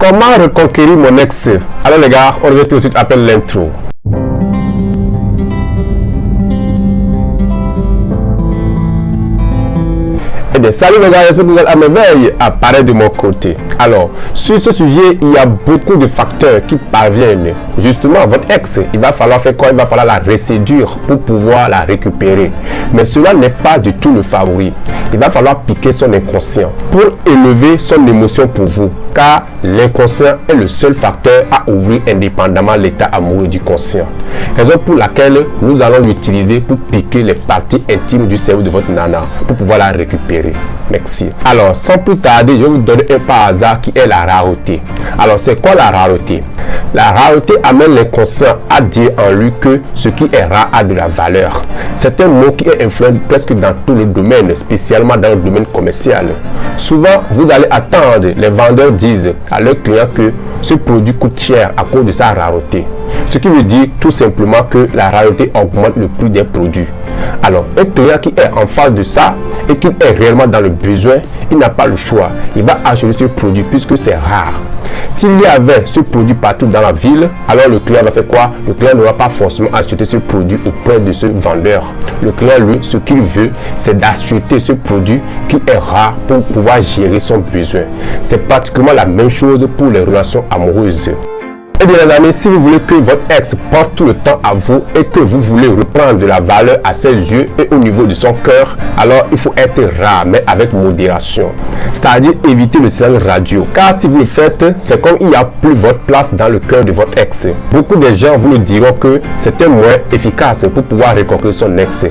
Comment reconquérir mon ex? Alors les gars, on revient tout de suite après l'intro. Eh bien, salut les gars, j'espère que vous êtes à merveille. Apparaît de mon côté. Alors, sur ce sujet, il y a beaucoup de facteurs qui parviennent. Justement, votre ex, il va falloir faire quoi? Il va falloir la reséduire pour pouvoir la récupérer. Mais cela n'est pas du tout le favori. Il va falloir piquer son inconscient pour élever son émotion pour vous. Car l'inconscient est le seul facteur à ouvrir indépendamment l'état amoureux du conscient. Raison pour laquelle nous allons l'utiliser pour piquer les parties intimes du cerveau de votre nana pour pouvoir la récupérer. Merci. Alors, sans plus tarder, je vais vous donner un par hasard qui est la rareté. Alors, c'est quoi la rareté? La rareté amène l'inconscient à dire en lui que ce qui est rare a de la valeur. C'est un mot qui est influent presque dans tout le domaine, spécialement dans le domaine commercial. Souvent, vous allez attendre, les vendeurs disent à leurs clients que ce produit coûte cher à cause de sa rareté. Ce qui veut dire tout simplement que la rareté augmente le prix des produits. Alors, un client qui est en face de ça et qui est réellement dans le besoin, il n'a pas le choix. Il va acheter ce produit puisque c'est rare. S'il y avait ce produit partout dans la ville, alors le client va faire quoi? Le client ne va pas forcément acheter ce produit auprès de ce vendeur. Le client, lui, ce qu'il veut, c'est d'acheter ce produit qui est rare pour pouvoir gérer son besoin. C'est pratiquement la même chose pour les relations amoureuses. Eh bien les amis, si vous voulez que votre ex pense tout le temps à vous et que vous voulez reprendre de la valeur à ses yeux et au niveau de son cœur, alors il faut être rare mais avec modération. C'est-à-dire éviter le silence radio. Car si vous le faites, c'est comme il n'y a plus votre place dans le cœur de votre ex. Beaucoup de gens vous le diront que c'est un moyen efficace pour pouvoir reconquérir son ex.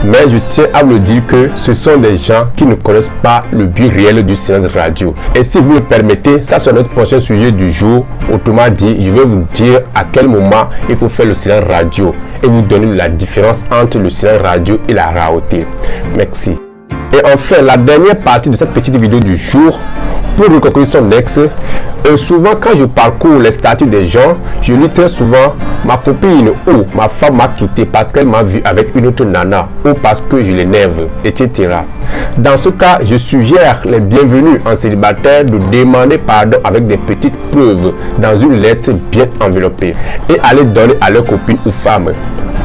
Mais je tiens à vous le dire que ce sont des gens qui ne connaissent pas le but réel du silence radio. Et si vous le permettez, ça sera notre prochain sujet du jour. Autrement dit, je vais vous dire à quel moment il faut faire le silence radio et vous donner la différence entre le silence radio et la rareté. Merci. Et enfin, la dernière partie de cette petite vidéo du jour, pour reconquérir son ex, souvent quand je parcours les statuts des gens, je lis très souvent ma copine ou ma femme m'a quitté parce qu'elle m'a vu avec une autre nana ou parce que je l'énerve, etc. Dans ce cas, je suggère les bienvenus en célibataire de demander pardon avec des petites preuves dans une lettre bien enveloppée et aller donner à leur copine ou femme.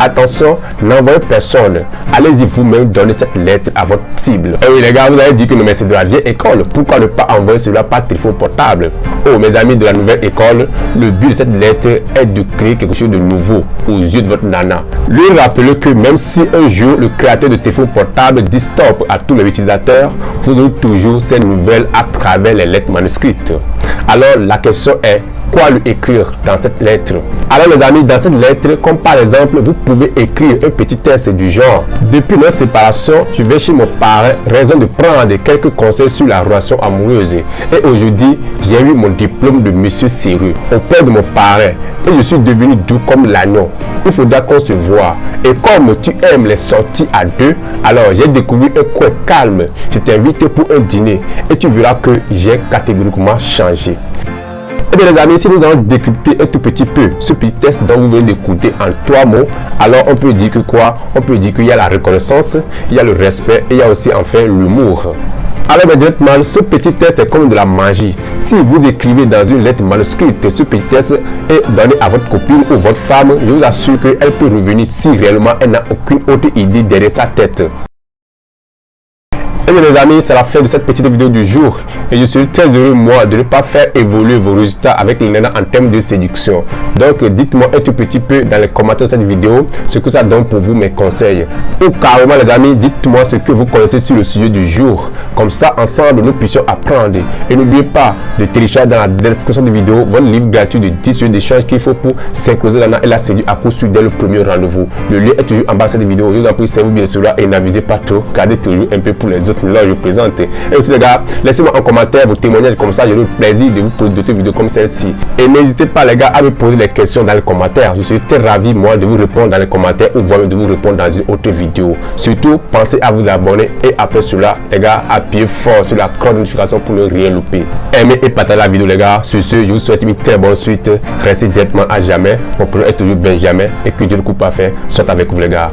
Attention, n'envoyez personne. Allez-y vous-même donner cette lettre à votre cible. Et oui les gars, vous avez dit que mais c'est de la vieille école. Pourquoi ne pas envoyer cela par téléphone portable? Oh mes amis de la nouvelle école, le but de cette lettre est de créer quelque chose de nouveau aux yeux de votre nana. Lui rappelez que même si un jour le créateur de téléphone portable dit stop à tous les utilisateurs, vous aurez toujours ces nouvelles à travers les lettres manuscrites. Alors la question est, quoi lui écrire dans cette lettre? Alors les amis, dans cette lettre, comme par exemple, vous pouvez écrire un petit texte du genre: depuis notre séparation, je vais chez mon parrain, raison de prendre quelques conseils sur la relation amoureuse. Et aujourd'hui, j'ai eu mon diplôme de monsieur sérieux auprès de mon parrain et je suis devenu doux comme l'agneau. Il faudra qu'on se voit. Et comme tu aimes les sorties à deux, alors j'ai découvert un coin calme. Je t'invite pour un dîner et tu verras que j'ai catégoriquement changé. Eh bien les amis, si nous allons décrypter un tout petit peu ce petit test dont vous venez d'écouter en 3 mots, alors on peut dire que quoi? On peut dire qu'il y a la reconnaissance, il y a le respect et il y a aussi enfin l'humour. Alors directement, ce petit test est comme de la magie. Si vous écrivez dans une lettre manuscrite, ce petit test est donné à votre copine ou votre femme, je vous assure qu'elle peut revenir si réellement elle n'a aucune autre idée derrière sa tête. Et bien les amis, c'est la fin de cette petite vidéo du jour et je suis très heureux moi de ne pas faire évoluer vos résultats avec les nanas en termes de séduction. Donc dites-moi un tout petit peu dans les commentaires de cette vidéo ce que ça donne pour vous, mes conseils. Ou carrément les amis, dites-moi ce que vous connaissez sur le sujet du jour. Comme ça ensemble nous puissions apprendre. Et n'oubliez pas de télécharger dans la description de la vidéo votre livre gratuit de 10 sujets d'échange qu'il faut pour synchroniser la nana et la séduire à coup sûr dès le premier rendez-vous. Le lien est toujours en bas de cette vidéo. Je vous en prie, servez-vous bien cela et n'abusez pas trop. Gardez toujours un peu pour les autres. Là je présente. Et aussi les gars, laissez-moi en commentaire vos témoignages, comme ça j'ai le plaisir de vous poser d'autres vidéos comme celle-ci. Et n'hésitez pas les gars à me poser des questions dans les commentaires. Je suis très ravi moi de vous répondre dans les commentaires ou voire de vous répondre dans une autre vidéo. Surtout pensez à vous abonner et après cela les gars, appuyez fort sur la cloche de notification pour ne rien louper. Aimez et partagez la vidéo les gars. Sur ce, je vous souhaite une très bonne suite. Restez directement à jamais. Mon prénom est toujours Benjamin et que Dieu le coupe parfait soit avec vous les gars.